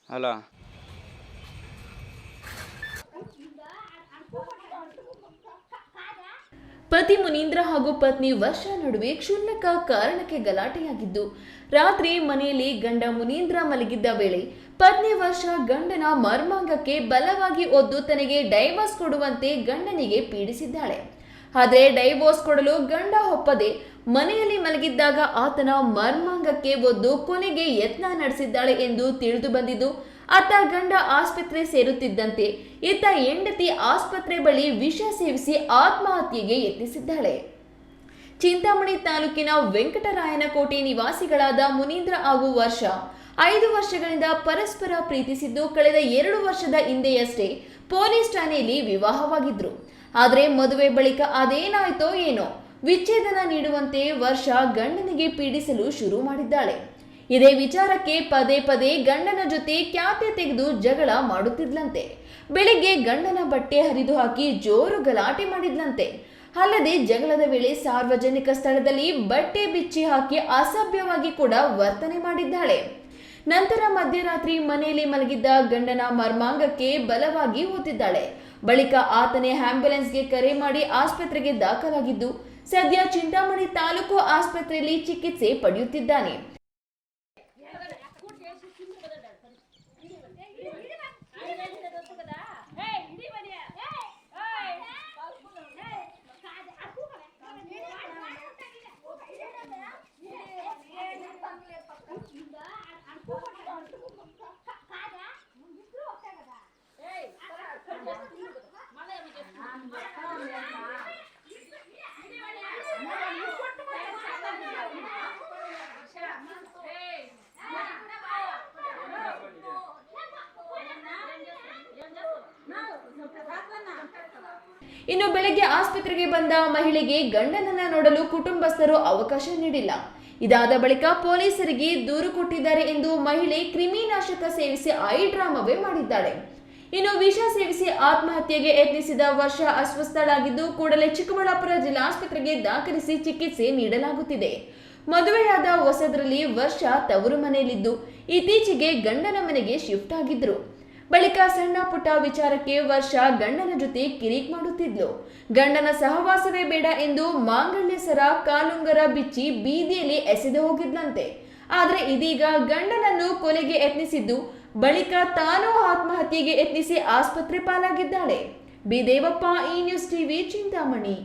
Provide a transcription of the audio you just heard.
Hello. ಪತಿ ಮುನೀಂದ್ರ ಹಾಗೂ ಪತ್ನಿ ವರ್ಷ ನಡುವೆ ಕ್ಷುಲ್ಲಕ ಕಾರಣಕ್ಕೆ ಗಲಾಟೆಯಾಗಿದ್ದು, ರಾತ್ರಿ ಮನೆಯಲ್ಲಿ ಗಂಡ ಮುನೀಂದ್ರ ಮಲಗಿದ್ದ ವೇಳೆ ಪತ್ನಿ ವರ್ಷ ಗಂಡನ ಮರ್ಮಾಂಗಕ್ಕೆ ಬಲವಾಗಿ ಒದ್ದು ತನಗೆ ಡೈವರ್ಸ್ ಕೊಡುವಂತೆ ಗಂಡನಿಗೆ ಪೀಡಿಸಿದ್ದಾಳೆ. ಆದರೆ ಡೈವೋರ್ಸ್ ಕೊಡಲು ಗಂಡ ಒಪ್ಪದೆ ಮನೆಯಲ್ಲಿ ಮಲಗಿದ್ದಾಗ ಆತನ ಮರ್ಮಾಂಗಕ್ಕೆ ಒದ್ದು ಕೊನೆಗೆ ಯತ್ನ ನಡೆಸಿದ್ದಾಳೆ ಎಂದು ತಿಳಿದು ಬಂದಿದ್ದು, ಅತ್ತ ಗಂಡ ಆಸ್ಪತ್ರೆ ಸೇರುತ್ತಿದ್ದಂತೆ ಇತ್ತ ಹೆಂಡತಿ ಆಸ್ಪತ್ರೆ ಬಳಿ ವಿಷ ಸೇವಿಸಿ ಆತ್ಮಹತ್ಯೆಗೆ ಯತ್ನಿಸಿದ್ದಾಳೆ. ಚಿಂತಾಮಣಿ ತಾಲೂಕಿನ ವೆಂಕಟರಾಯನಕೋಟೆ ನಿವಾಸಿಗಳಾದ ಮುನೀಂದ್ರ ಹಾಗೂ ವರ್ಷ 5 ವರ್ಷಗಳಿಂದ ಪರಸ್ಪರ ಪ್ರೀತಿಸಿದ್ದು, ಕಳೆದ 2 ವರ್ಷದ ಹಿಂದೆಯಷ್ಟೇ ಪೊಲೀಸ್ ಠಾಣೆಯಲ್ಲಿ ವಿವಾಹವಾಗಿದ್ರು. ಆದರೆ ಮದುವೆ ಬಳಿಕ ಅದೇನಾಯ್ತೋ ಏನೋ ವಿಚ್ಛೇದನ ನೀಡುವಂತೆ ವರ್ಷ ಗಂಡನಿಗೆ ಪೀಡಿಸಲು ಶುರು ಮಾಡಿದ್ದಾಳೆ. ಇದೇ ವಿಚಾರಕ್ಕೆ ಪದೇ ಪದೇ ಗಂಡನ ಜೊತೆ ಕ್ಯಾತೆ ತೆಗೆದು ಜಗಳ ಮಾಡುತ್ತಿದ್ಲಂತೆ. ಬೆಳಿಗ್ಗೆ ಗಂಡನ ಬಟ್ಟೆ ಹರಿದು ಹಾಕಿ ಜೋರು ಗಲಾಟೆ ಮಾಡಿದ್ಲಂತೆ. ಅಲ್ಲದೆ ಜಗಳದ ವೇಳೆ ಸಾರ್ವಜನಿಕ ಸ್ಥಳದಲ್ಲಿ ಬಟ್ಟೆ ಬಿಚ್ಚಿ ಹಾಕಿ ಅಸಭ್ಯವಾಗಿ ಕೂಡ ವರ್ತನೆ ಮಾಡಿದ್ದಾಳೆ. ನಂತರ ಮಧ್ಯರಾತ್ರಿ ಮನೆಯಲ್ಲಿ ಮಲಗಿದ್ದ ಗಂಡನ ಮರ್ಮಾಂಗಕ್ಕೆ ಬಲವಾಗಿ ಒತ್ತಿದ್ದಾಳೆ. ಬಳಿಕ ಆತನೇ ಆಂಬ್ಯುಲೆನ್ಸ್ಗೆ ಕರೆ ಮಾಡಿ ಆಸ್ಪತ್ರೆಗೆ ದಾಖಲಾಗಿದ್ದು, ಸದ್ಯ ಚಿಂತಾಮಣಿ ತಾಲೂಕು ಆಸ್ಪತ್ರೆಯಲ್ಲಿ ಚಿಕಿತ್ಸೆ ಪಡೆಯುತ್ತಿದ್ದಾನೆ. ಇನ್ನು ಬೆಳಗ್ಗೆ ಆಸ್ಪತ್ರೆಗೆ ಬಂದ ಮಹಿಳೆಗೆ ಗಂಡನನ್ನ ನೋಡಲು ಕುಟುಂಬಸ್ಥರು ಅವಕಾಶ ನೀಡಿಲ್ಲ. ಇದಾದ ಬಳಿಕ ಪೊಲೀಸರಿಗೆ ದೂರು ಕೊಟ್ಟಿದ್ದಾರೆ ಎಂದು ಮಹಿಳೆ ಕ್ರಿಮಿನಾಶಕ ಸೇವಿಸಿ ಐ ಡ್ರಾಮವೇ ಮಾಡಿದ್ದಾಳೆ. ಇನ್ನು ವಿಷ ಸೇವಿಸಿ ಆತ್ಮಹತ್ಯೆಗೆ ಯತ್ನಿಸಿದ ವರ್ಷ ಅಸ್ವಸ್ಥಳಾಗಿದ್ದು, ಕೂಡಲೇ ಚಿಕ್ಕಬಳ್ಳಾಪುರ ಜಿಲ್ಲಾಸ್ಪತ್ರೆಗೆ ದಾಖಲಿಸಿ ಚಿಕಿತ್ಸೆ ನೀಡಲಾಗುತ್ತಿದೆ. ಮದುವೆಯಾದ ಹೊಸದರಲ್ಲಿ ವರ್ಷ ತವರು ಮನೆಯಲ್ಲಿದ್ದು, ಇತ್ತೀಚೆಗೆ ಗಂಡನ ಮನೆಗೆ ಶಿಫ್ಟ್ ಆಗಿದ್ರು. ಬಳಿಕ ಸಣ್ಣ ಪುಟ್ಟ ವಿಚಾರಕ್ಕೆ ವರ್ಷ ಗಂಡನ ಜೊತೆ ಕಿರಿಕ್ ಮಾಡುತ್ತಿದ್ಲು. ಗಂಡನ ಸಹವಾಸವೇ ಬೇಡ ಎಂದು ಮಾಂಗಲ್ಯ ಸರ, ಕಾಲುಂಗರ ಬಿಚ್ಚಿ ಬೀದಿಯಲ್ಲಿ ಎಸೆದು ಹೋಗಿದ್ಲಂತೆ. ಆದ್ರೆ ಇದೀಗ ಗಂಡನನ್ನು ಕೊಲೆಗೆ ಯತ್ನಿಸಿದ್ದು, ಬಳಿಕ ತಾನೂ ಆತ್ಮಹತ್ಯೆಗೆ ಯತ್ನಿಸಿ ಆಸ್ಪತ್ರೆ ಪಾಲಾಗಿದ್ದಾಳೆ. ಬಿ ದೇವಪ್ಪ, ಈ ನ್ಯೂಸ್ ಟಿವಿ, ಚಿಂತಾಮಣಿ.